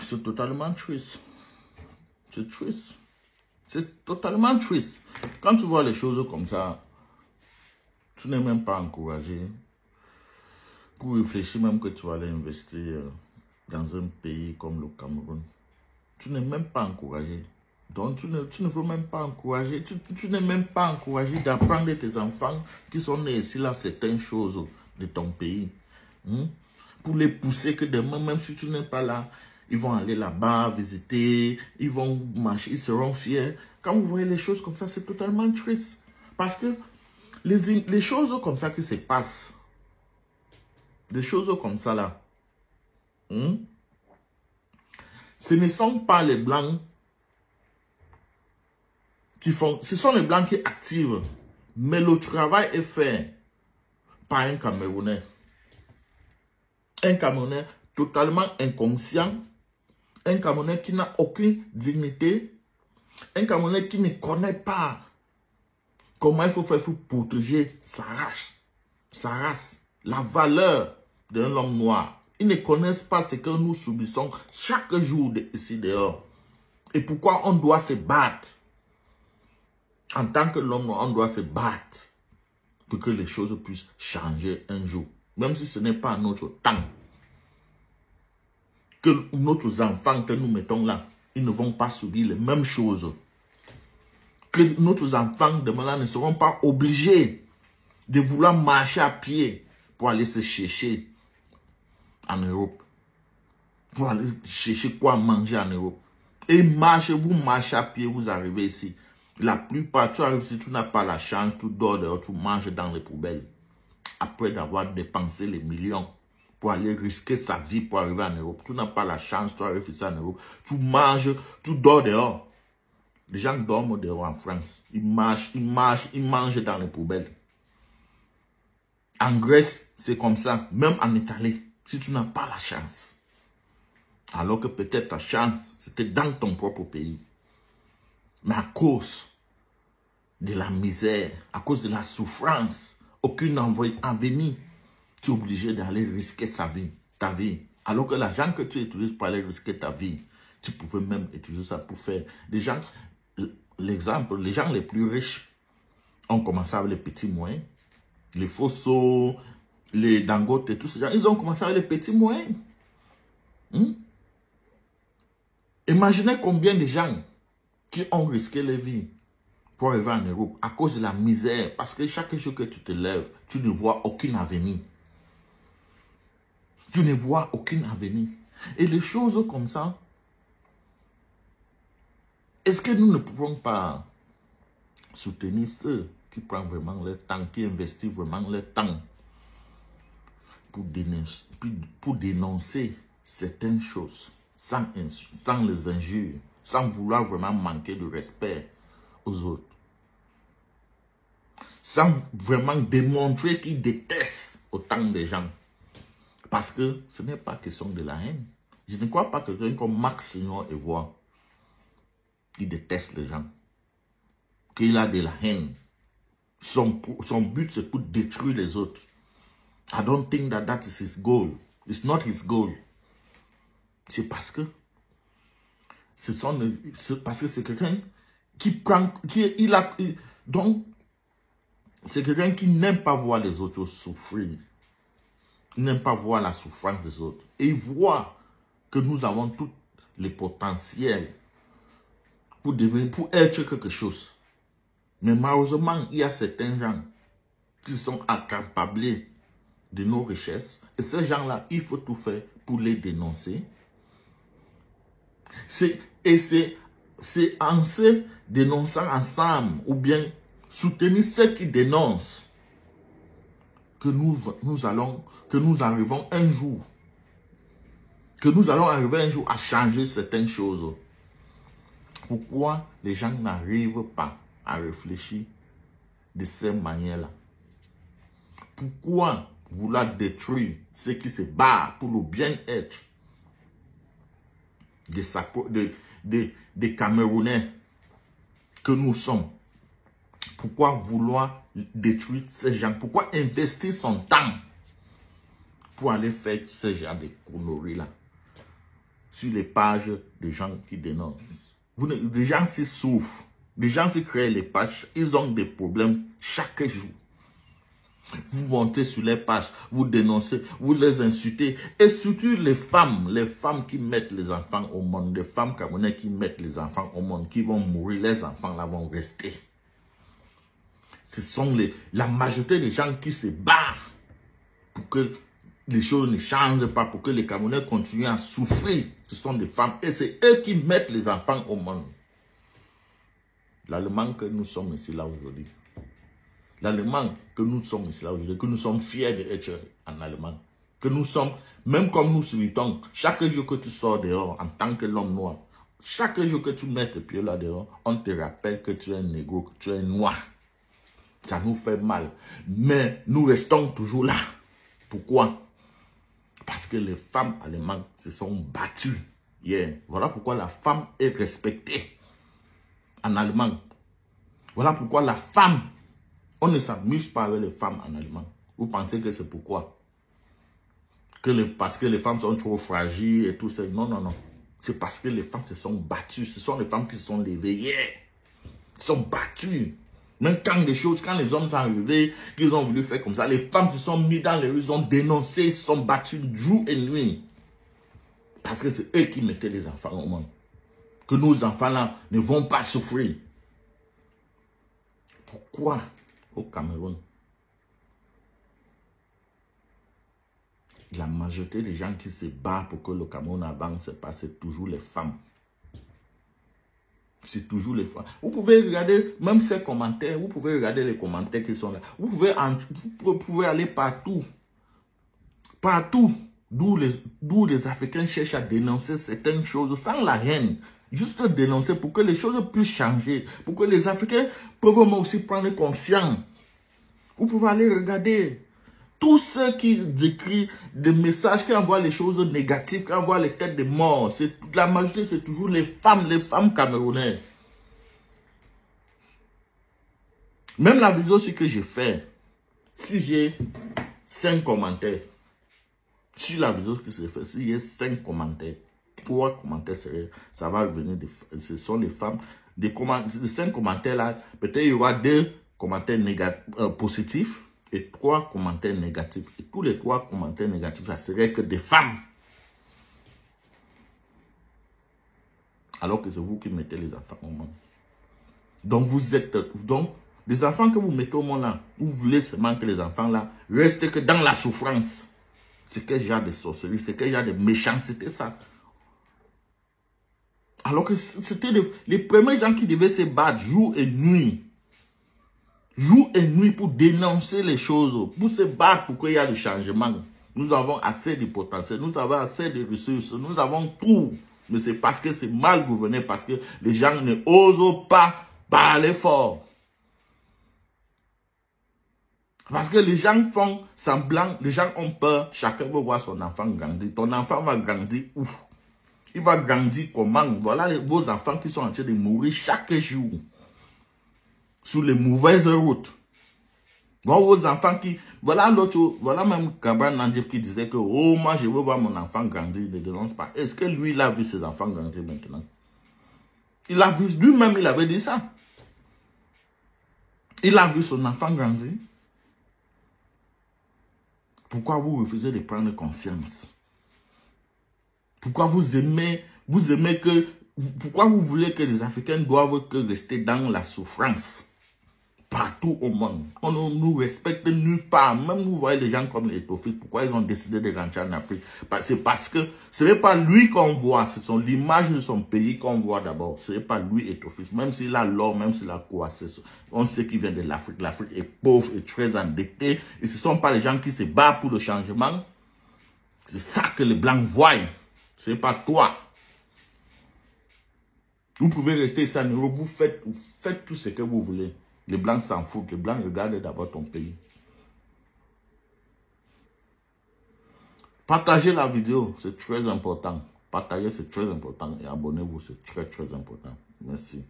C'est totalement triste. C'est triste. C'est totalement triste. Quand tu vois les choses comme ça, tu n'es même pas encouragé pour réfléchir même que tu vas aller investir dans un pays comme le Cameroun. Tu n'es même pas encouragé. Donc, tu ne veux même pas encourager. Tu n'es même pas encouragé d'apprendre à tes enfants qui sont nés ici là certaines choses de ton pays. Pour les pousser que demain, même si tu n'es pas là, ils vont aller là-bas, visiter, ils vont marcher, ils seront fiers. Quand vous voyez les choses comme ça, c'est totalement triste. Parce que les choses comme ça qui se passent, des choses comme ça là, ce ne sont pas les Blancs qui font, ce sont les Blancs qui activent, mais le travail est fait par un Camerounais. Un Camerounais totalement inconscient, un Camerounais qui n'a aucune dignité, un Camerounais qui ne connaît pas comment il faut faire pour protéger sa race, la valeur d'un homme noir. Ils ne connaissent pas ce que nous subissons chaque jour ici dehors. Et pourquoi on doit se battre. En tant que l'homme noir, on doit se battre pour que les choses puissent changer un jour. Même si ce n'est pas notre temps. Que nos enfants que nous mettons là, ils ne vont pas subir les mêmes choses. Que nos enfants demain là ne seront pas obligés de vouloir marcher à pied pour aller se chercher en Europe. Pour aller chercher quoi manger en Europe. Et vous marchez à pied, vous arrivez ici. La plupart, tu arrives ici, tu n'as pas la chance, tu dors dehors, tu manges dans les poubelles. Après d'avoir dépensé les millions pour aller risquer sa vie pour arriver en Europe. Tu n'as pas la chance, tu arrives ici en Europe. Tu manges, tu dors dehors. Les gens dorment dehors en France. Ils mangent dans les poubelles. En Grèce, c'est comme ça. Même en Italie, si tu n'as pas la chance. Alors que peut-être ta chance, c'était dans ton propre pays. Mais à cause de la misère, à cause de la souffrance, aucune avenir, tu es obligé d'aller risquer ta vie. Alors que l'argent que tu utilises pour aller risquer ta vie, tu pouvais même utiliser ça pour faire. Les gens, l'exemple, les gens les plus riches ont commencé avec les petits moyens. Les Fosso, les Dangote et tous ces gens, ils ont commencé avec les petits moyens. Imaginez combien de gens qui ont risqué leur vie pour arriver en Europe à cause de la misère. Parce que chaque jour que tu te lèves, tu ne vois aucun avenir. Tu ne vois aucun avenir. Et les choses comme ça, est-ce que nous ne pouvons pas soutenir ceux qui prennent vraiment leur temps, qui investissent vraiment leur temps pour dénoncer certaines choses sans les injures, sans vouloir vraiment manquer de respect aux autres, sans vraiment démontrer qu'ils détestent autant de gens. Parce que ce n'est pas question de la haine. Je ne crois pas que quelqu'un comme Max Signor Evoa, qui déteste les gens, qu'il a de la haine. Son but, c'est pour détruire les autres. I don't think that is his goal. It's not his goal. C'est parce que c'est quelqu'un qui prend, donc c'est quelqu'un qui n'aime pas voir les autres souffrir. Il n'aime pas voir la souffrance des autres. Et il voit que nous avons tous les potentiels pour être quelque chose. Mais malheureusement, il y a certains gens qui sont accapablés de nos richesses. Et ces gens-là, il faut tout faire pour les dénoncer. C'est en se dénonçant ensemble, ou bien soutenir ceux qui dénoncent, que nous arrivons un jour, à changer certaines choses. Pourquoi les gens n'arrivent pas à réfléchir de cette manière-là? Pourquoi vouloir détruire ceux qui se battent pour le bien-être des Camerounais que nous sommes? Pourquoi vouloir détruire ces gens? Pourquoi investir son temps pour aller faire ce genre de conneries-là? sur les pages des gens qui dénoncent. Les gens s'y souffrent. Les gens s'y créent les pages. Ils ont des problèmes chaque jour. Vous montez sur les pages, vous dénoncez, vous les insultez. Et surtout les femmes qui mettent les enfants au monde, les femmes camerounaises qui mettent les enfants au monde, qui vont mourir, les enfants là vont rester. Ce sont la majorité des gens qui se battent pour que les choses ne changent pas, pour que les Camerounais continuent à souffrir. Ce sont des femmes et c'est eux qui mettent les enfants au monde. L'Allemagne que nous sommes ici là aujourd'hui. L'Allemagne que nous sommes ici là aujourd'hui, que nous sommes fiers d'être en Allemagne. Que nous sommes, même comme nous souhaitons, chaque jour que tu sors dehors en tant que l'homme noir, chaque jour que tu mets tes pieds là dehors, on te rappelle que tu es un négro, que tu es noir. Ça nous fait mal. Mais nous restons toujours là. Pourquoi? Parce que les femmes allemandes se sont battues hier. Voilà pourquoi la femme est respectée en Allemagne. Voilà pourquoi la femme, on ne s'amuse pas avec les femmes en Allemagne. Vous pensez que c'est pourquoi? Parce que les femmes sont trop fragiles et tout ça. Non, non, non. C'est parce que les femmes se sont battues. Ce sont les femmes qui se sont levées hier. Elles se sont battues. Même quand les hommes sont arrivés, qu'ils ont voulu faire comme ça, les femmes se sont mises dans les rues, ils ont dénoncé, ils se sont battus jour et nuit. Parce que c'est eux qui mettaient les enfants au monde. Que nos enfants-là ne vont pas souffrir. Pourquoi au Cameroun, la majorité des gens qui se battent pour que le Cameroun avance, c'est toujours les femmes. C'est toujours les femmes. Vous pouvez regarder même ces commentaires, vous pouvez regarder les commentaires qui sont là. Vous pouvez aller partout. Partout d'où les Africains cherchent à dénoncer certaines choses sans la haine. Juste dénoncer pour que les choses puissent changer. Pour que les Africains peuvent aussi prendre conscience. Vous pouvez aller regarder. Tous ceux qui écrivent des messages, qui envoient les choses négatives, qui envoient les têtes de mort, la majorité, c'est toujours les femmes camerounaises. Même la vidéo que j'ai fait, si j'ai 5 commentaires, sur la vidéo que j'ai fait, si j'ai 5 commentaires, 3 commentaires sérieux, ça va venir, ce sont les femmes, des 5 commentaires là, peut-être il y aura 2 commentaires positifs, et 3 commentaires négatifs. Et tous les 3 commentaires négatifs, ça serait que des femmes. Alors que c'est vous qui mettez les enfants au monde. Donc les enfants que vous mettez au monde là, vous voulez seulement que les enfants là restent que dans la souffrance. C'est quel genre de sorcellerie, c'est quel genre de méchanceté ça. Alors que c'était les premiers gens qui devaient se battre jour et nuit. Jour et nuit pour dénoncer les choses, pour se battre pour qu'il y ait du changement. Nous avons assez de potentiel, nous avons assez de ressources, nous avons tout. Mais c'est parce que c'est mal gouverné, parce que les gens ne osent pas parler fort. Parce que les gens font semblant, les gens ont peur, chacun veut voir son enfant grandir. Ton enfant va grandir où? Il va grandir comment? Voilà vos enfants qui sont en train de mourir chaque jour. Sur les mauvaises routes. Bon, vos enfants qui... Voilà l'autre... Voilà même Kabran Nandib qui disait que... Oh, moi, je veux voir mon enfant grandir. Il ne dénonce pas. Est-ce que lui, il a vu ses enfants grandir maintenant? Il a vu... Lui-même, il avait dit ça. Il a vu son enfant grandir. Pourquoi vous refusez de prendre conscience? Pourquoi vous aimez que... Pourquoi vous voulez que les Africains doivent que rester dans la souffrance? Partout au monde. On ne nous respecte nulle part. Même vous voyez les gens comme les Etophis, pourquoi ils ont décidé de rentrer en Afrique? C'est parce que ce n'est pas lui qu'on voit, c'est l'image de son pays qu'on voit d'abord. Ce n'est pas lui Etophis. Même s'il a l'or, même s'il a quoi, on sait qu'il vient de l'Afrique. L'Afrique est pauvre et très endettée. Et ce ne sont pas les gens qui se battent pour le changement. C'est ça que les Blancs voient. Ce n'est pas toi. Vous pouvez rester sans euro, vous faites tout ce que vous voulez. Les Blancs s'en foutent. Les Blancs regardent d'abord ton pays. Partagez la vidéo, c'est très important. Partagez, c'est très important. Et abonnez-vous, c'est très, très important. Merci.